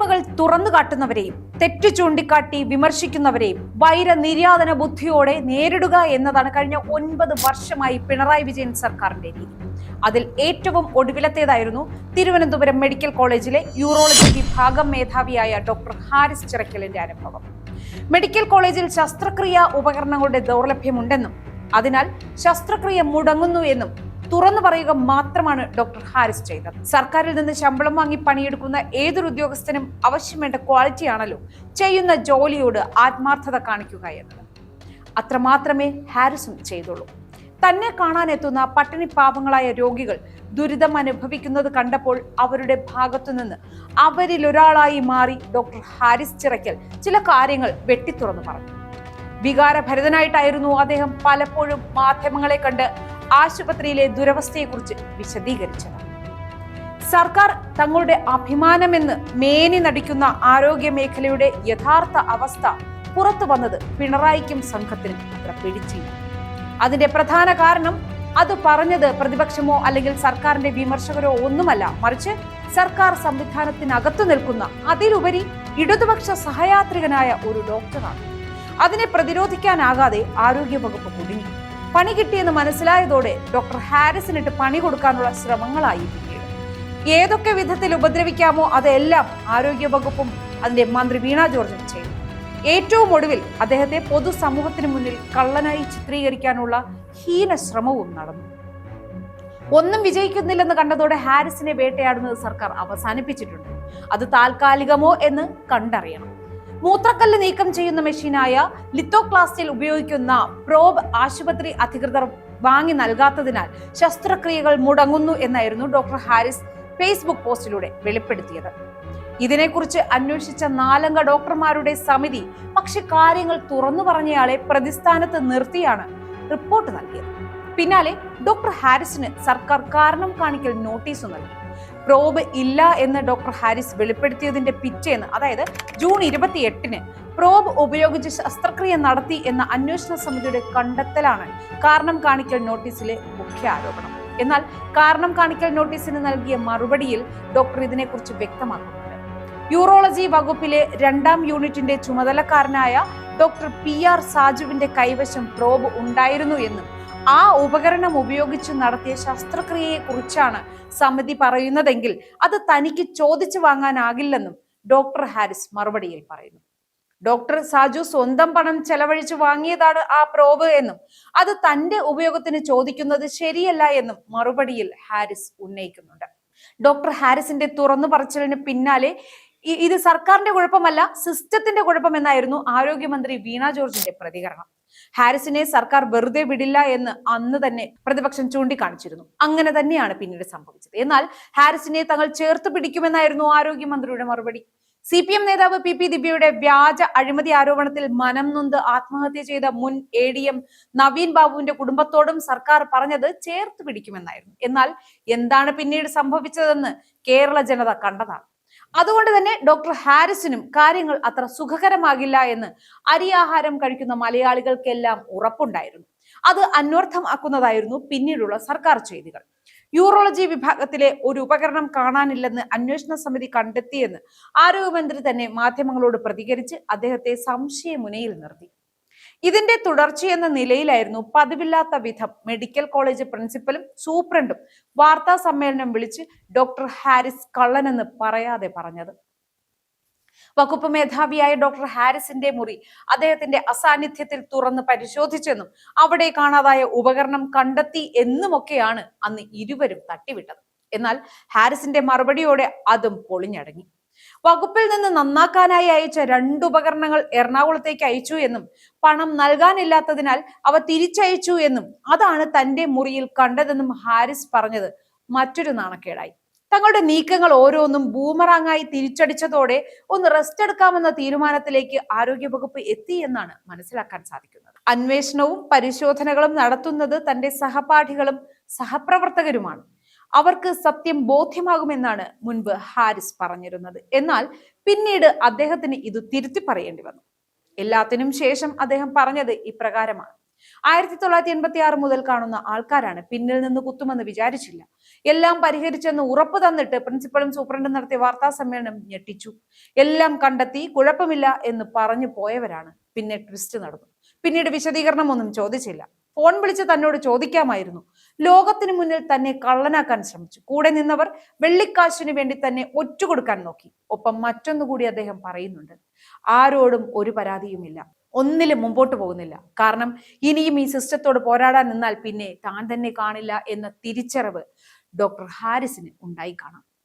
പോരായ്മകൾ തുറന്നു കാട്ടുന്നവരെയും തെറ്റു ചൂണ്ടിക്കാട്ടി വിമർശിക്കുന്നവരെയും വൈരനിര്യാതന ബുദ്ധിയോടെ നേരിടുക എന്നതാണ് കഴിഞ്ഞ 9 വർഷമായി പിണറായി വിജയൻ സർക്കാരിന്റെ രീതി. അതിൽ ഏറ്റവും ഒടുവിലത്തേതായിരുന്നു തിരുവനന്തപുരം മെഡിക്കൽ കോളേജിലെ യൂറോളജി വിഭാഗം മേധാവിയായ ഡോക്ടർ ഹാരിസ് ചിറക്കലിന്റെ അനുഭവം. മെഡിക്കൽ കോളേജിൽ ശസ്ത്രക്രിയാ ഉപകരണങ്ങളുടെ ദൗർലഭ്യമുണ്ടെന്നും അതിനാൽ ശസ്ത്രക്രിയ മുടങ്ങുന്നു എന്നും തുറന്നു പറയുക മാത്രമാണ് ഡോക്ടർ ഹാരിസ് ചെയ്തത്. സർക്കാരിൽ നിന്ന് ശമ്പളം വാങ്ങി പണിയെടുക്കുന്ന ഏതൊരു ഉദ്യോഗസ്ഥനും ആവശ്യം വേണ്ട ക്വാളിറ്റിയാണല്ലോ ചെയ്യുന്ന ജോലിയോട് ആത്മാർത്ഥത കാണിക്കുക എന്നത്. അത്രമാത്രമേ ഹാരിസും ചെയ്തുള്ളൂ. തന്നെ കാണാനെത്തുന്ന പട്ടിണി പാവങ്ങളായ രോഗികൾ ദുരിതം അനുഭവിക്കുന്നത് കണ്ടപ്പോൾ അവരുടെ ഭാഗത്തുനിന്ന് അവരിലൊരാളായി മാറി ഡോക്ടർ ഹാരിസ് ചിറക്കൽ ചില കാര്യങ്ങൾ വെട്ടിത്തുറന്നു പറഞ്ഞു. വികാരഭരിതനായിട്ടായിരുന്നു അദ്ദേഹം പലപ്പോഴും മാധ്യമങ്ങളെ കണ്ട് ആശുപത്രിയിലെ ദുരവസ്ഥയെക്കുറിച്ച് വിശദീകരിച്ചത്. സർക്കാർ തങ്ങളുടെ അഭിമാനമെന്ന് മേനി നടിക്കുന്ന ആരോഗ്യ മേഖലയുടെ യഥാർത്ഥ അവസ്ഥ പുറത്തു വന്നത് പിണറായിക്കും സംഘത്തിനും അത്ര പിടിച്ചില്ല. അതിന്റെ പ്രധാന കാരണം അത് പറഞ്ഞത് പ്രതിപക്ഷമോ അല്ലെങ്കിൽ സർക്കാരിന്റെ വിമർശകരോ ഒന്നുമല്ല, മറിച്ച് സർക്കാർ സംവിധാനത്തിനകത്തു നിൽക്കുന്ന അതിലുപരി ഇടതുപക്ഷ സഹയാത്രികനായ ഒരു ഡോക്ടറാണ്. അതിനെ പ്രതിരോധിക്കാനാകാതെ ആരോഗ്യവകുപ്പ് കുടുങ്ങി. പണി കിട്ടിയെന്ന് മനസ്സിലായതോടെ ഡോക്ടർ ഹാരിസിനിട്ട് പണി കൊടുക്കാനുള്ള ശ്രമങ്ങളായി പിന്നീട്. ഏതൊക്കെ വിധത്തിൽ ഉപദ്രവിക്കാമോ അതെല്ലാം ആരോഗ്യവകുപ്പും അതിന്റെ മന്ത്രി വീണ ജോർജും ചെയ്തു. ഏറ്റവും ഒടുവിൽ അദ്ദേഹത്തെ പൊതുസമൂഹത്തിന് മുന്നിൽ കള്ളനായി ചിത്രീകരിക്കാനുള്ള ഹീന ശ്രമവും നടന്നു. ഒന്നും വിജയിക്കുന്നില്ലെന്ന് കണ്ടതോടെ ഹാരിസിനെ വേട്ടയാടുന്നത് സർക്കാർ അവസാനിപ്പിച്ചിട്ടുണ്ട്. അത് താൽക്കാലികമോ എന്ന് കണ്ടറിയണം. മൂത്രക്കല്ല് നീക്കം ചെയ്യുന്ന മെഷീനായ ലിത്തോക്ലാസ്റ്റിൽ ഉപയോഗിക്കുന്ന പ്രോബ് ആശുപത്രി അധികൃതർ വാങ്ങി നൽകാത്തതിനാൽ ശസ്ത്രക്രിയകൾ മുടങ്ങുന്നു എന്നായിരുന്നു ഡോക്ടർ ഹാരിസ് ഫേസ്ബുക്ക് പോസ്റ്റിലൂടെ വെളിപ്പെടുത്തിയത്. ഇതിനെക്കുറിച്ച് അന്വേഷിച്ച 4 അംഗ ഡോക്ടർമാരുടെ സമിതി പക്ഷെ കാര്യങ്ങൾ തുറന്നു പറഞ്ഞയാളെ പ്രതിസ്ഥാനത്ത് നിർത്തിയാണ് റിപ്പോർട്ട് നൽകിയത്. പിന്നാലെ ഡോക്ടർ ഹാരിസിന് സർക്കാർ കാരണം കാണിക്കൽ നോട്ടീസ് നൽകി. പ്രോബ് ഇല്ല എന്ന് ഡോക്ടർ ഹാരിസ് വെളിപ്പെടുത്തിയതിന്റെ പിറ്റേന്ന്, അതായത് ജൂൺ 28-ന് പ്രോബ് ഉപയോഗിച്ച് ശസ്ത്രക്രിയ നടത്തി എന്ന അന്വേഷണ സമിതിയുടെ കണ്ടെത്തലാണ് കാരണം കാണിക്കൽ നോട്ടീസിലെ മുഖ്യ ആരോപണം. എന്നാൽ കാരണം കാണിക്കൽ നോട്ടീസിന് നൽകിയ മറുപടിയിൽ ഡോക്ടർ ഇതിനെക്കുറിച്ച് വ്യക്തമാക്കുന്നുണ്ട്. യൂറോളജി വകുപ്പിലെ 2ാം യൂണിറ്റിന്റെ ചുമതലക്കാരനായ ഡോക്ടർ PR സാജുവിന്റെ കൈവശം പ്രോബ് ഉണ്ടായിരുന്നു എന്നും ആ ഉപകരണം ഉപയോഗിച്ച് നടത്തിയ ശസ്ത്രക്രിയയെ കുറിച്ചാണ് സമിതി പറയുന്നതെങ്കിൽ അത് തനിക്ക് ചോദിച്ചു വാങ്ങാനാകില്ലെന്നും ഡോക്ടർ ഹാരിസ് മറുപടിയിൽ പറയുന്നു. ഡോക്ടർ സാജു സ്വന്തം പണം ചെലവഴിച്ച് വാങ്ങിയതാണ് ആ പ്രോബ് എന്നും അത് തന്റെ ഉപയോഗത്തിന് ചോദിക്കുന്നത് ശരിയല്ല എന്നും മറുപടിയിൽ ഹാരിസ് ഉന്നയിക്കുന്നുണ്ട്. ഡോക്ടർ ഹാരിസിന്റെ തുറന്നു പറച്ചിലിന് പിന്നാലെ ഇത് സർക്കാരിന്റെ കുഴപ്പമല്ല, സിസ്റ്റത്തിന്റെ കുഴപ്പമെന്നായിരുന്നു ആരോഗ്യമന്ത്രി വീണ ജോർജിന്റെ പ്രതികരണം. ഹാരിസിനെ സർക്കാർ വെറുതെ വിടില്ല എന്ന് അന്ന് തന്നെ പ്രതിപക്ഷം ചൂണ്ടിക്കാണിച്ചിരുന്നു. അങ്ങനെ തന്നെയാണ് പിന്നീട് സംഭവിച്ചത്. എന്നാൽ ഹാരിസിനെ തങ്ങൾ ചേർത്ത് പിടിക്കുമെന്നായിരുന്നു ആരോഗ്യമന്ത്രിയുടെ മറുപടി. CPM നേതാവ് PP ദിവ്യയുടെ വ്യാജ അഴിമതി ആരോപണത്തിൽ മനം നൊന്ത് ആത്മഹത്യ ചെയ്ത മുൻ ADM നവീൻ ബാബുവിന്റെ കുടുംബത്തോടും സർക്കാർ പറഞ്ഞത് ചേർത്ത് പിടിക്കുമെന്നായിരുന്നു. എന്നാൽ എന്താണ് പിന്നീട് സംഭവിച്ചതെന്ന് കേരള ജനത കണ്ടതാണ്. അതുകൊണ്ട് തന്നെ ഡോക്ടർ ഹാരിസിനും കാര്യങ്ങൾ അത്ര സുഖകരമാകില്ല എന്ന് അരിയാഹാരം കഴിക്കുന്ന മലയാളികൾക്കെല്ലാം ഉറപ്പുണ്ടായിരുന്നു. അത് അന്വർത്ഥമാക്കുന്നതായിരുന്നു പിന്നീടുള്ള സർക്കാർ ചെയ്തികൾ. യൂറോളജി വിഭാഗത്തിലെ ഒരു ഉപകരണം കാണാനില്ലെന്ന് അന്വേഷണ സമിതി കണ്ടെത്തിയെന്ന് ആരോഗ്യമന്ത്രി തന്നെ മാധ്യമങ്ങളോട് പ്രതികരിച്ച് അദ്ദേഹത്തെ സംശയമുനയിൽ നിർത്തി. ഇതിന്റെ തുടർച്ചയെന്ന നിലയിലായിരുന്നു പതിവില്ലാത്ത വിധം മെഡിക്കൽ കോളേജ് പ്രിൻസിപ്പലും സൂപ്രണ്ടും വാർത്താ സമ്മേളനം വിളിച്ച് ഡോക്ടർ ഹാരിസ് കള്ളനെന്ന് പറയാതെ പറഞ്ഞത്. വകുപ്പ് മേധാവിയായ ഡോക്ടർ ഹാരിസിന്റെ മുറി അദ്ദേഹത്തിന്റെ അസാന്നിധ്യത്തിൽ തുറന്ന് പരിശോധിച്ചെന്നും അവിടെ കാണാതായ ഉപകരണം കണ്ടെത്തി എന്നുമൊക്കെയാണ് അന്ന് ഇരുവരും തട്ടിവിട്ടത്. എന്നാൽ ഹാരിസിന്റെ മറുപടിയോടെ അതും പൊളിഞ്ഞടങ്ങി. വകുപ്പിൽ നിന്ന് നന്നാക്കാനായി അയച്ച 2 ഉപകരണങ്ങൾ എറണാകുളത്തേക്ക് അയച്ചു എന്നും പണം നൽകാനില്ലാത്തതിനാൽ അവ തിരിച്ചയച്ചു എന്നും അതാണ് തന്റെ മുറിയിൽ കണ്ടതെന്നും ഹാരിസ് പറഞ്ഞത് മറ്റൊരു നാണക്കേടായി. തങ്ങളുടെ നീക്കങ്ങൾ ഓരോന്നും ബൂമറാങ്ങായി തിരിച്ചടിച്ചതോടെ ഒന്ന് റെസ്റ്റ് എടുക്കാമെന്ന തീരുമാനത്തിലേക്ക് ആരോഗ്യവകുപ്പ് എത്തി എന്നാണ് മനസ്സിലാക്കാൻ സാധിക്കുന്നത്. അന്വേഷണവും പരിശോധനകളും നടത്തുന്നത് തന്റെ സഹപാഠികളും സഹപ്രവർത്തകരുമാണ്. അവർക്ക് സത്യം ബോധ്യമാകുമെന്നാണ് മുൻപ് ഹാരിസ് പറഞ്ഞിരുന്നത്. എന്നാൽ പിന്നീട് അദ്ദേഹത്തിന് ഇത് തിരുത്തി പറയേണ്ടി വന്നു. എല്ലാത്തിനും ശേഷം അദ്ദേഹം പറഞ്ഞത് ഇപ്രകാരമാണ്: 1986 മുതൽ കാണുന്ന ആൾക്കാരാണ്, പിന്നിൽ നിന്ന് കുത്തുമെന്ന് വിചാരിച്ചില്ല. എല്ലാം പരിഹരിച്ചെന്ന് ഉറപ്പ് തന്നിട്ട് പ്രിൻസിപ്പലും സൂപ്രണ്ടും നടത്തിയ വാർത്താ സമ്മേളനം ഞെട്ടിച്ചു. എല്ലാം കണ്ടെത്തി, കുഴപ്പമില്ല എന്ന് പറഞ്ഞു പോയവരാണ്. പിന്നെ ട്വിസ്റ്റ് നടന്നു. പിന്നീട് വിശദീകരണം ഒന്നും ചോദിച്ചില്ല. ഫോൺ വിളിച്ച് തന്നോട് ചോദിക്കാമായിരുന്നു. ലോകത്തിന് മുന്നിൽ തന്നെ കള്ളനാക്കാൻ ശ്രമിച്ചു. കൂടെ നിന്നവർ വെള്ളിക്കാശിനു വേണ്ടി തന്നെ ഒറ്റുകൊടുക്കാൻ നോക്കി. ഒപ്പം മറ്റൊന്നുകൂടി അദ്ദേഹം പറയുന്നുണ്ട്: ആരോടും ഒരു പരാതിയുമില്ല, ഒന്നിലും മുമ്പോട്ട് പോകുന്നില്ല. കാരണം ഇനിയും ഈ സിസ്റ്റത്തോട് പോരാടാൻ നിന്നാൽ പിന്നെ താൻ തന്നെ കാണില്ല എന്ന തിരിച്ചറിവ് ഡോക്ടർ ഹാരിസിന് ഉണ്ടായി കാണാം.